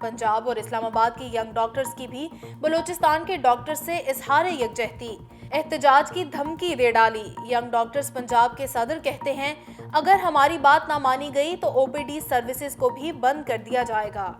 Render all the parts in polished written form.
پنجاب اور اسلام آباد کے ینگ ڈاکٹرز کی بھی بلوچستان کے ڈاکٹر سے اظہار یکجہتی، احتجاج کی دھمکی دے ڈالی۔ ینگ ڈاکٹرز پنجاب کے صدر کہتے ہیں اگر ہماری بات نہ مانی گئی تو او پی ڈی سروسز کو بھی بند کر دیا جائے گا۔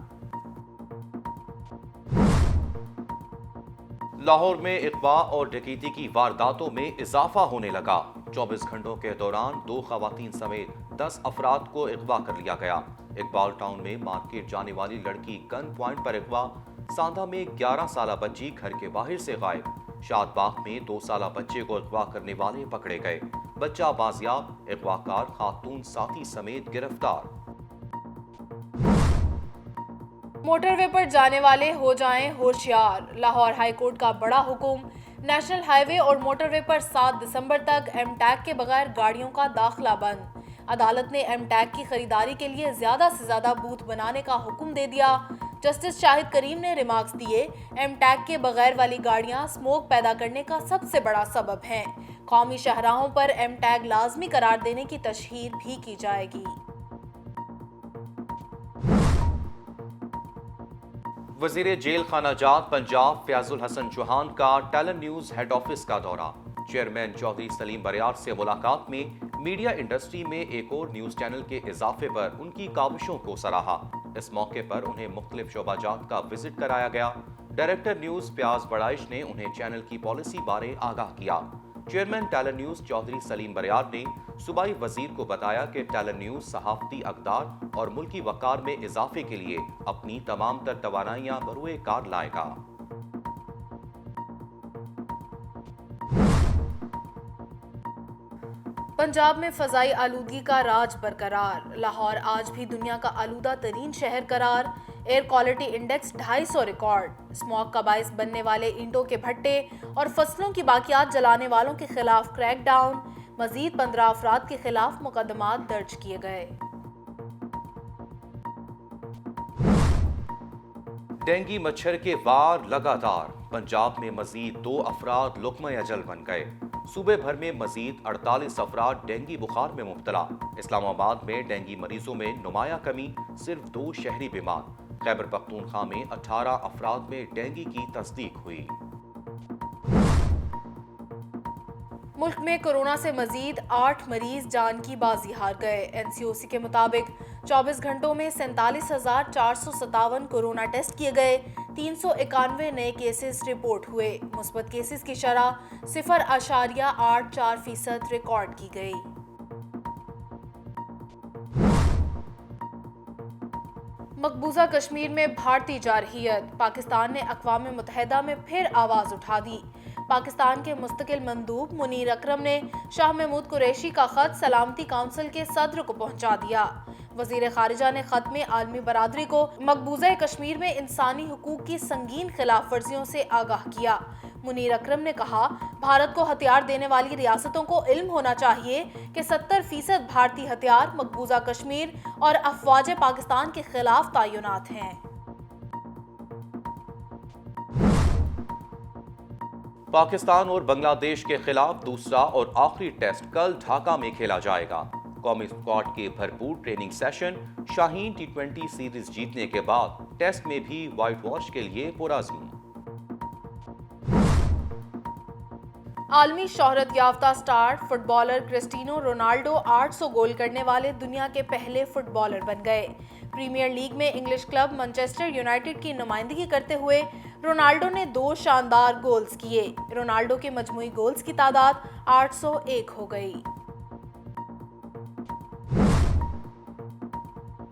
لاہور میں اغوا اور ڈکیتی کی وارداتوں میں اضافہ ہونے لگا۔ 24 گھنٹوں کے دوران 2 خواتین سمیت 10 افراد کو اغوا کر لیا گیا۔ اقبال ٹاؤن میں مارکیٹ جانے والی لڑکی گن پوائنٹ پر اغوا، ساندھا میں 11 سالہ بچی گھر کے باہر سے غائب، شاد باغ میں 2 سالہ بچے کو اغوا کرنے والے پکڑے گئے، بچہ بازیاب، اغوا کار خاتون ساتھی سمیت گرفتار۔ موٹر وے پر جانے والے ہو جائیں ہوشیار، لاہور ہائی کورٹ کا بڑا حکم۔ نیشنل ہائی وے اور موٹر وے پر 7 دسمبر تک ایم ٹیگ کے بغیر گاڑیوں کا داخلہ بند۔ عدالت نے ایم ٹیگ کی خریداری کے لیے زیادہ سے زیادہ بوتھ بنانے کا حکم دے دیا۔ جسٹس شاہد کریم نے ریمارکس دیے، ایم ٹیگ کے بغیر والی گاڑیاں اسموک پیدا کرنے کا سب سے بڑا سبب ہیں۔ قومی شاہراہوں پر ایم ٹیگ لازمی قرار دینے کی تشہیر بھی کی جائے گی۔ وزیر جیل خانہ جات پنجاب فیاض الحسن چوہان کا ٹیلن نیوز ہیڈ آفس کا دورہ۔ چیئرمین چودھری سلیم بریار سے ملاقات میں میڈیا انڈسٹری میں ایک اور نیوز چینل کے اضافے پر ان کی کاوشوں کو سراہا۔ اس موقع پر انہیں مختلف شعبہ جات کا وزٹ کرایا گیا۔ ڈائریکٹر نیوز پیاز بڑائش نے انہیں چینل کی پالیسی بارے آگاہ کیا۔ چیئرمین ٹیلن نیوز چودھری سلیم بریار نے صوبائی وزیر کو بتایا کہ ٹیلن نیوز صحافتی اقدار اور ملکی وقار میں اضافے کے لیے اپنی تمام تر توانائیاں بروئے کار لائے گا۔ پنجاب میں فضائی آلودگی کا راج برقرار، لاہور آج بھی دنیا کا آلودہ ترین شہر قرار۔ Air quality index 250 record. Smog کا باعث بننے والے اینٹوں کے بھٹے اور فصلوں کی باقیات جلانے والوں کے خلاف کریک ڈاؤن، مزید 15 افراد کے خلاف مقدمات درج کیے گئے۔ ڈینگی مچھر کے وار لگاتار، پنجاب میں مزید 2 افراد لقمہ اجل بن گئے۔ صوبے بھر میں مزید 48 افراد ڈینگی بخار میں مبتلا۔ اسلام آباد میں ڈینگی مریضوں میں نمایاں کمی، صرف 2 شہری بیمار۔ خیبر پختونخوا میں 18 افراد میں ڈینگی کی تصدیق ہوئی۔ ملک میں کورونا سے مزید 8 مریض جان کی بازی ہار گئے۔ این سی او سی کے مطابق 24 گھنٹوں میں 47,457 کورونا ٹیسٹ کیے گئے، 391 نئے کیسز رپورٹ ہوئے۔ مثبت کیسز کی شرح 0.84% ریکارڈ کی گئی۔ مقبوضہ کشمیر میں بھارتی جارحیت، پاکستان نے اقوام متحدہ میں پھر آواز اٹھا دی۔ پاکستان کے مستقل مندوب منیر اکرم نے شاہ محمود قریشی کا خط سلامتی کونسل کے صدر کو پہنچا دیا۔ وزیر خارجہ نے خط میں عالمی برادری کو مقبوضہ کشمیر میں انسانی حقوق کی سنگین خلاف ورزیوں سے آگاہ کیا۔ منیر اکرم نے کہا، بھارت کو ہتھیار دینے والی ریاستوں کو علم ہونا چاہیے کہ 70% بھارتی ہتھیار مقبوضہ کشمیر اور افواج پاکستان کے خلاف تعینات ہیں۔ پاکستان اور بنگلہ دیش کے خلاف دوسرا اور آخری ٹیسٹ کل ڈھاکہ میں کھیلا جائے گا۔ قومی اسکواڈ کے بھرپور ٹریننگ سیشن، شاہین T20 سیریز جیتنے کے بعد ٹیسٹ میں بھی وائٹ واش کے لیے پرعزم۔ عالمی شہرت یافتہ star footballer Cristiano Ronaldo 800 goal کرنے والے دنیا کے پہلے فٹ بالر بن گئے۔ پریمیئر لیگ میں انگلش کلب مانچسٹر یونائیٹڈ کی نمائندگی کرتے ہوئے رونالڈو نے 2 شاندار گولز کیے۔ رونالڈو کے مجموعی گولز کی تعداد 801 ہو گئی۔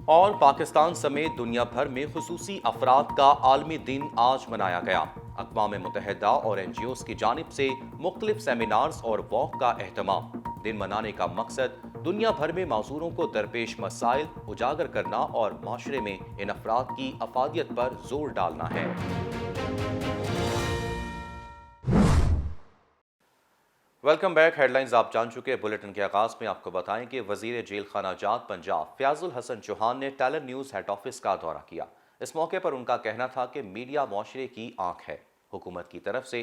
اور پاکستان سمیت دنیا بھر میں خصوصی افراد کا عالمی دن آج منایا گیا۔ اقوام متحدہ اور این جی اوز کی جانب سے مختلف سیمینارز اور واک کا اہتمام۔ دن منانے کا مقصد دنیا بھر میں معذوروں کو درپیش مسائل اجاگر کرنا اور معاشرے میں ان افراد کی افادیت پر زور ڈالنا ہے۔ Welcome back. ہیڈ لائنز آپ جان چکے۔ بلیٹن کے آغاز میں آپ کو بتائیں کہ وزیر جیل خانہ جات پنجاب فیاض الحسن چوہان نے ٹیلن نیوز ہیڈ آفس کا دورہ کیا۔ اس موقع پر ان کا کہنا تھا کہ میڈیا معاشرے کی آنکھ ہے۔ حکومت کی طرف سے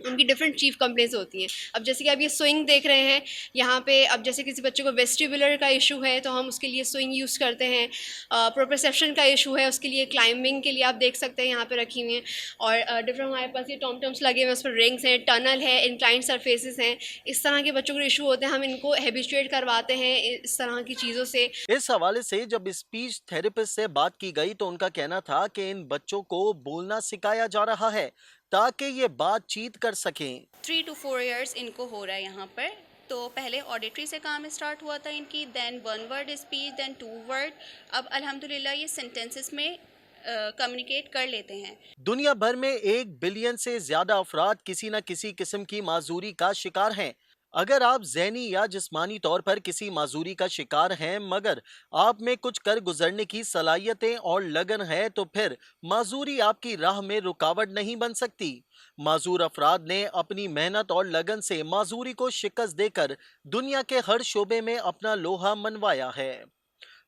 ان کی ڈفرینٹ چیف کمپلینس ہوتی ہیں. اب جیسے کہ آپ یہ سوئنگ دیکھ رہے ہیں یہاں پہ, اب جیسے کسی بچے کو ویسٹیبولر کا ایشو ہے تو ہم اس کے لیے سوئنگ یوز کرتے ہیں. پروپرسیپشن کا ایشو ہے, اس کے لیے کلائمبنگ کے لیے آپ دیکھ سکتے ہیں یہاں پہ رکھی ہوئی ہیں. اور ڈفرینٹ ہمارے پاس یہ ٹام ٹمس لگے ہوئے ہیں, اس پر رنگس ہیں, ٹنل ہے, انکلائنڈ سرفیسز ہیں. اس طرح کے بچوں کو ایشو ہوتے ہیں, ہم ان کو ہیبیچویٹ کرواتے ہیں اس طرح کی چیزوں سے. اس حوالے سے جب اسپیچ تھراپسٹ سے بات کی گئی تو ان کا کہنا تھا کہ ان بچوں کو بولنا سکھایا جا رہا ہے تاکہ یہ بات چیت کر سکیں. 3 to 4 ایئرس ان کو ہو رہا ہے یہاں پر. تو پہلے آڈیٹری سے کام اسٹارٹ ہوا تھا ان کی, دین 1 word اسپیچ, دین 2 word. اب الحمدللہ یہ سینٹینسز میں کمیونیکیٹ کر لیتے ہیں. دنیا بھر میں 1 بلین سے زیادہ افراد کسی نہ کسی قسم کی معذوری کا شکار ہیں. اگر آپ ذہنی یا جسمانی طور پر کسی معذوری کا شکار ہیں مگر آپ میں کچھ کر گزرنے کی صلاحیتیں اور لگن ہے تو پھر معذوری آپ کی راہ میں رکاوٹ نہیں بن سکتی. معذور افراد نے اپنی محنت اور لگن سے معذوری کو شکست دے کر دنیا کے ہر شعبے میں اپنا لوہا منوایا ہے.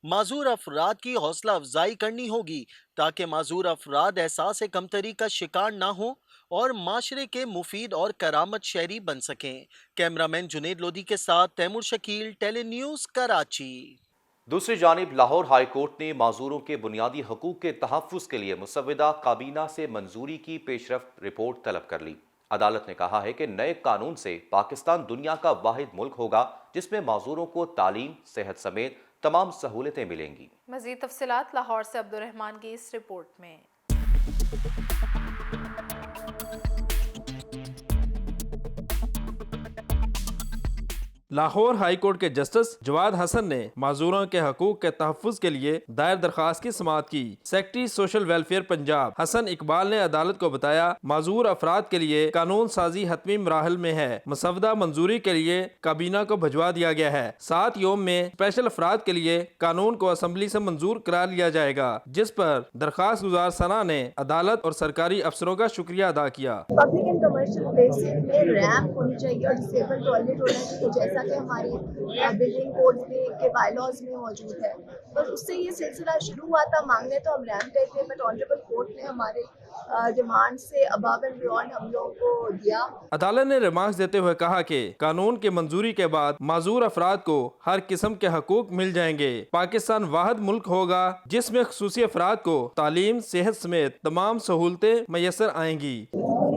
معذور افراد کی حوصلہ افزائی کرنی ہوگی تاکہ معذور افراد احساس کمتری کا شکار نہ ہوں اور معاشرے کے مفید اور کرامت شہری بن سکیں. کیمرامین جنید لودھی کے ساتھ تیمور شکیل, ٹیلی نیوز, کراچی. دوسری جانب لاہور ہائی کورٹ نے معذوروں کے بنیادی حقوق کے تحفظ کے لیے مسودہ کابینہ سے منظوری کی پیش رفت رپورٹ طلب کر لی. عدالت نے کہا ہے کہ نئے قانون سے پاکستان دنیا کا واحد ملک ہوگا جس میں معذوروں کو تعلیم, صحت سمیت تمام سہولتیں ملیں گی. مزید تفصیلات لاہور سے عبد الرحمان کی اس رپورٹ میں. لاہور ہائی کورٹ کے جسٹس جواد حسن نے معذوروں کے حقوق کے تحفظ کے لیے دائر درخواست کی سماعت کی. سیکرٹری سوشل ویلفیئر پنجاب حسن اقبال نے عدالت کو بتایا معذور افراد کے لیے قانون سازی حتمی مراحل میں ہے. مسودہ منظوری کے لیے کابینہ کو بھجوا دیا گیا ہے. 7 یوم میں اسپیشل افراد کے لیے قانون کو اسمبلی سے منظور کرا لیا جائے گا, جس پر درخواست گزار ثنا نے عدالت اور سرکاری افسروں کا شکریہ ادا کیا. پبلک اینڈ کمرشل پلیسز میں ریمپ ہونی چاہیے اور ڈسیبل ٹوائلٹ ہونا چاہیے, جیسا کہ ہماری بلڈنگ کوڈ میں کے بائی لاز میں موجود ہے. بس اس سے یہ سلسلہ شروع ہوا تھا. مانگنے تو ہم ریمپ گئے تھے, بٹ آنریبل کورٹ نے ہمارے ڈیمانڈ سے ابو اینڈ بیونڈ ہم لوگوں کو دیا. عدالت نے ریمارکس دیتے ہوئے کہا کہ قانون کی منظوری کے بعد معذور افراد کو ہر قسم کے حقوق مل جائیں گے. پاکستان واحد ملک ہوگا جس میں خصوصی افراد کو تعلیم, صحت سمیت تمام سہولتیں میسر آئیں گی.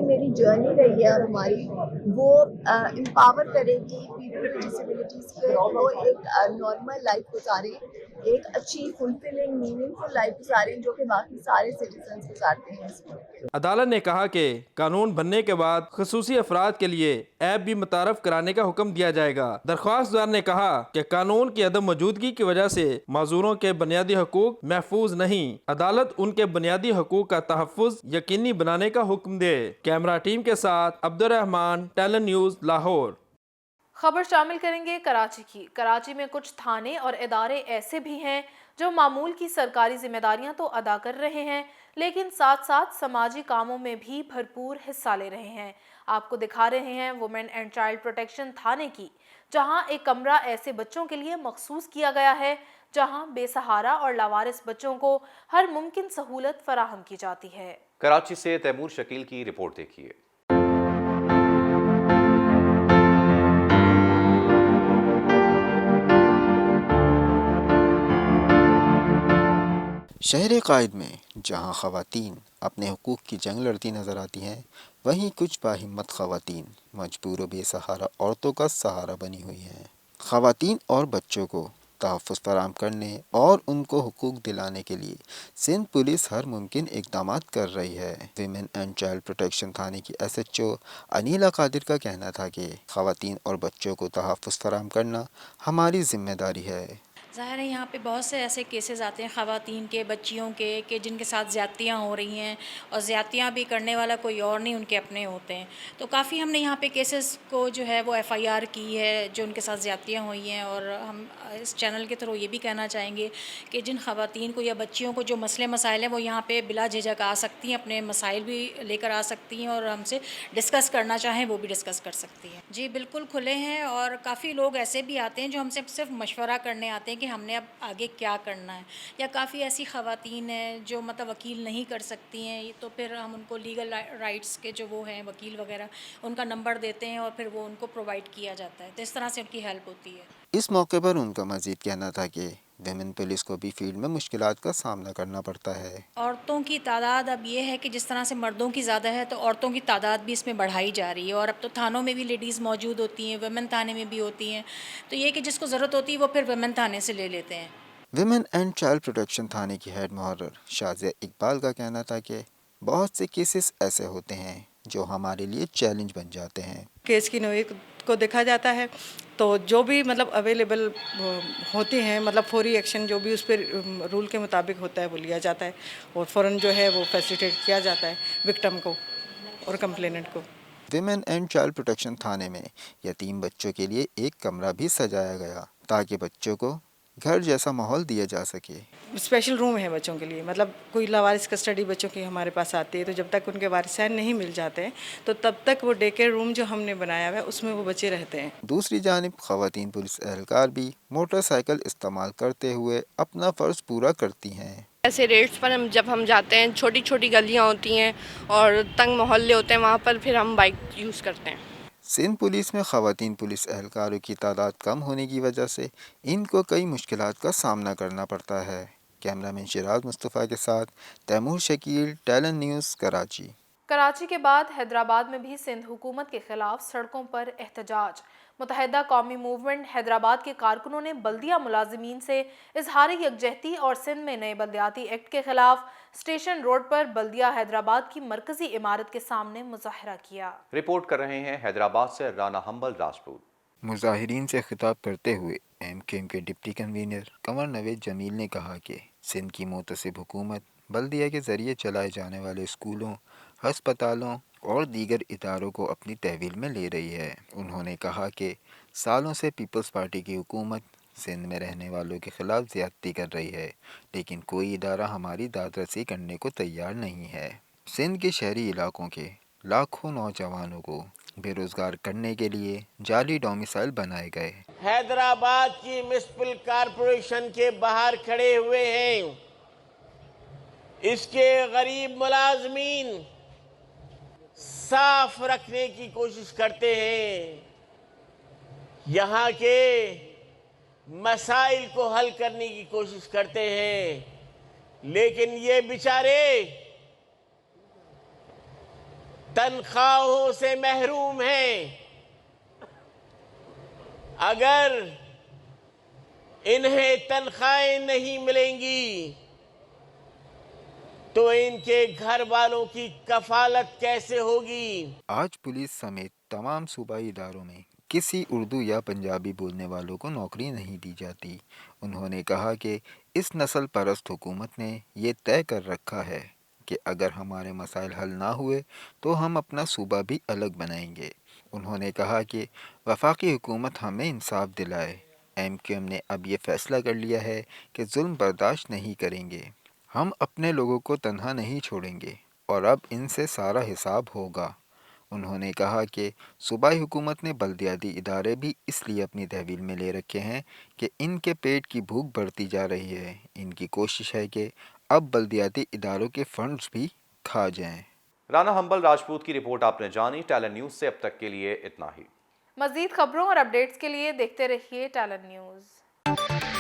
میری جرنی رہی ہے اور ہماری وہ امپاور کرے گی پیپل ود ڈسیبلٹیز کے, وہ ایک نارمل لائف گزاریں, ایک اچھی فلفلنگ میننگ فل لائف گزاریں جو کہ باقی سارے سٹیزنز گزارتے ہیں. عدالت نے کہا کہ قانون بننے کے بعد خصوصی افراد کے لیے ایپ بھی متعارف کرانے کا حکم دیا جائے گا. درخواست دار نے کہا کہ قانون کی عدم موجودگی کی وجہ سے معذوروں کے بنیادی حقوق محفوظ نہیں. عدالت ان کے بنیادی حقوق کا تحفظ یقینی بنانے کا حکم دے. کیمرہ ٹیم کے ساتھ عبد الرحمان, ٹیلی نیوز, لاہور. خبر شامل کریں گے کراچی کی. کراچی میں کچھ تھانے اور ادارے ایسے بھی ہیں جو معمول کی سرکاری ذمہ داریاں تو ادا کر رہے ہیں لیکن ساتھ ساتھ سماجی کاموں میں بھی بھرپور حصہ لے رہے ہیں. آپ کو دکھا رہے ہیں وومن اینڈ چائلڈ پروٹیکشن تھانے کی, جہاں ایک کمرہ ایسے بچوں کے لیے مخصوص کیا گیا ہے جہاں بے سہارا اور لاوارث بچوں کو ہر ممکن سہولت فراہم کی جاتی ہے. کراچی سے تیمور شکیل کی رپورٹ دیکھیے. شہر قائد میں جہاں خواتین اپنے حقوق کی جنگ لڑتی نظر آتی ہیں, وہیں کچھ باہمت خواتین مجبور و بے سہارا عورتوں کا سہارا بنی ہوئی ہیں. خواتین اور بچوں کو تحفظ فراہم کرنے اور ان کو حقوق دلانے کے لیے سندھ پولیس ہر ممکن اقدامات کر رہی ہے. ویمن اینڈ چائلڈ پروٹیکشن تھانے کی SHO انیلا قادر کا کہنا تھا کہ خواتین اور بچوں کو تحفظ فراہم کرنا ہماری ذمہ داری ہے. ظاہر ہے یہاں پہ بہت سے ایسے کیسز آتے ہیں خواتین کے, بچیوں کے, کہ جن کے ساتھ زیادتیاں ہو رہی ہیں اور زیادتیاں بھی کرنے والا کوئی اور نہیں, ان کے اپنے ہوتے ہیں. تو کافی ہم نے یہاں پہ کیسز کو جو ہے وہ FIR کی ہے جو ان کے ساتھ زیادتیاں ہوئی ہیں. اور ہم اس چینل کے تھرو یہ بھی کہنا چاہیں گے کہ جن خواتین کو یا بچیوں کو جو مسئلے مسائل ہیں وہ یہاں پہ بلا جھجک آ سکتی ہیں, اپنے مسائل بھی لے کر آ سکتی ہیں اور ہم سے ڈسکس کرنا چاہیں وہ بھی ڈسکس کر سکتی ہیں. جی بالکل کھلے ہیں, اور کافی لوگ ایسے بھی آتے ہیں جو ہم سے صرف مشورہ کرنے آتے ہیں کہ ہم نے اب آگے کیا کرنا ہے. یا کافی ایسی خواتین ہیں جو مطلب وکیل نہیں کر سکتی ہیں, تو پھر ہم ان کو لیگل رائٹس کے جو وہ ہیں وکیل وغیرہ ان کا نمبر دیتے ہیں اور پھر وہ ان کو پرووائڈ کیا جاتا ہے, تو اس طرح سے ان کی ہیلپ ہوتی ہے. اس موقع پر ان کا مزید کہنا تھا کہ ویمن پولیس کو بھی فیلڈ میں مشکلات کا سامنا کرنا پڑتا ہے. عورتوں کی تعداد اب یہ ہے کہ جس طرح سے مردوں کی زیادہ ہے تو عورتوں کی تعداد بھی اس میں بڑھائی جا رہی ہے, اور اب تو تھانوں میں بھی لیڈیز موجود ہوتی ہیں, ویمن تھانے میں بھی ہوتی ہیں, تو یہ کہ جس کو ضرورت ہوتی ہے وہ پھر ویمن تھانے سے لے لیتے ہیں. ویمن اینڈ چائلڈ پروٹیکشن تھانے کی ہیڈ محرر شازیہ اقبال کا کہنا تھا کہ بہت سے کیسز ایسے ہوتے ہیں جو ہمارے لیے چیلنج بن جاتے ہیں. کیس کی نوعیت کو دیکھا جاتا ہے تو جو بھی مطلب اویلیبل ہوتی ہیں, مطلب فوری ایکشن جو بھی اس پہ رول کے مطابق ہوتا ہے وہ لیا جاتا ہے, اور فوراً جو ہے وہ فیسیلیٹیٹ کیا جاتا ہے وکٹم کو اور کمپلیننٹ کو. ویمن اینڈ چائلڈ پروٹیکشن تھانے میں یتیم بچوں کے لیے ایک کمرہ بھی سجایا گیا تاکہ بچوں کو گھر جیسا ماحول دیا جا سکے. اسپیشل روم ہے بچوں کے لیے, مطلب کوئی لاوارث کسٹڈی بچوں کی ہمارے پاس آتی ہے تو جب تک ان کے وارثین نہیں مل جاتے ہیں تو تب تک وہ ڈے کیئر روم جو ہم نے بنایا ہوا ہے اس میں وہ بچے رہتے ہیں. دوسری جانب خواتین پولیس اہلکار بھی موٹر سائیکل استعمال کرتے ہوئے اپنا فرض پورا کرتی ہیں. ایسے ریٹس پر جب ہم جاتے ہیں, چھوٹی چھوٹی گلیاں ہوتی ہیں اور تنگ محلے ہوتے ہیں, وہاں پر پھر ہم بائک یوز کرتے ہیں. سندھ پولیس میں خواتین پولیس اہلکاروں کی تعداد کم ہونے کی وجہ سے ان کو کئی مشکلات کا سامنا کرنا پڑتا ہے. کیمرہ مین شیراز مصطفیٰ کے ساتھ تیمور شکیل, ٹیلن نیوز, کراچی. کراچی کے بعد حیدرآباد میں بھی سندھ حکومت کے خلاف سڑکوں پر احتجاج. متحدہ قومی موومنٹ حیدرآباد کے کارکنوں نے بلدیہ ملازمین سے اظہار یکجہتی اور سندھ میں نئے بلدیاتی ایکٹ کے خلاف اسٹیشن روڈ پر بلدیہ حیدرآباد کی مرکزی عمارت کے سامنے مظاہرہ کیا. رپورٹ کر رہے ہیں حیدرآباد سے رانا ہمبل راجپوت. مظاہرین سے خطاب کرتے ہوئے ایم کیو ایم کے ڈپٹی کنوینر قمر نوید جمیل نے کہا کہ سندھ کی متصب حکومت بلدیہ کے ذریعے چلائے جانے والے اسکولوں, ہسپتالوں اور دیگر اداروں کو اپنی تحویل میں لے رہی ہے. انہوں نے کہا کہ سالوں سے پیپلز پارٹی کی حکومت سندھ میں رہنے والوں کے خلاف زیادتی کر رہی ہے, لیکن کوئی ادارہ ہماری داد رسی کرنے کو تیار نہیں ہے. سندھ کے شہری علاقوں کے لاکھوں نوجوانوں کو بے روزگار کرنے کے لیے جعلی ڈومیسائل بنائے گئے. حیدرآباد کی میونسپل کارپوریشن کے باہر کھڑے ہوئے ہیں. اس کے غریب ملازمین صاف رکھنے کی کوشش کرتے ہیں, یہاں کے مسائل کو حل کرنے کی کوشش کرتے ہیں, لیکن یہ بیچارے تنخواہوں سے محروم ہیں. اگر انہیں تنخواہیں نہیں ملیں گی تو ان کے گھر والوں کی کفالت کیسے ہوگی؟ آج پولیس سمیت تمام صوبائی اداروں میں کسی اردو یا پنجابی بولنے والوں کو نوکری نہیں دی جاتی. انہوں نے کہا کہ اس نسل پرست حکومت نے یہ طے کر رکھا ہے کہ اگر ہمارے مسائل حل نہ ہوئے تو ہم اپنا صوبہ بھی الگ بنائیں گے. انہوں نے کہا کہ وفاقی حکومت ہمیں انصاف دلائے. ایم کیو ایم نے اب یہ فیصلہ کر لیا ہے کہ ظلم برداشت نہیں کریں گے. ہم اپنے لوگوں کو تنہا نہیں چھوڑیں گے اور اب ان سے سارا حساب ہوگا. انہوں نے کہا کہ صوبائی حکومت نے بلدیاتی ادارے بھی اس لیے اپنی تحویل میں لے رکھے ہیں کہ ان کے پیٹ کی بھوک بڑھتی جا رہی ہے. ان کی کوشش ہے کہ اب بلدیاتی اداروں کے فنڈز بھی کھا جائیں. رانا ہمبل راجپوت کی رپورٹ آپ نے جانی. ٹیلن نیوز سے اب تک کے لیے اتنا ہی. مزید خبروں اور اپڈیٹس کے لیے دیکھتے رہیے ٹیلن نیوز.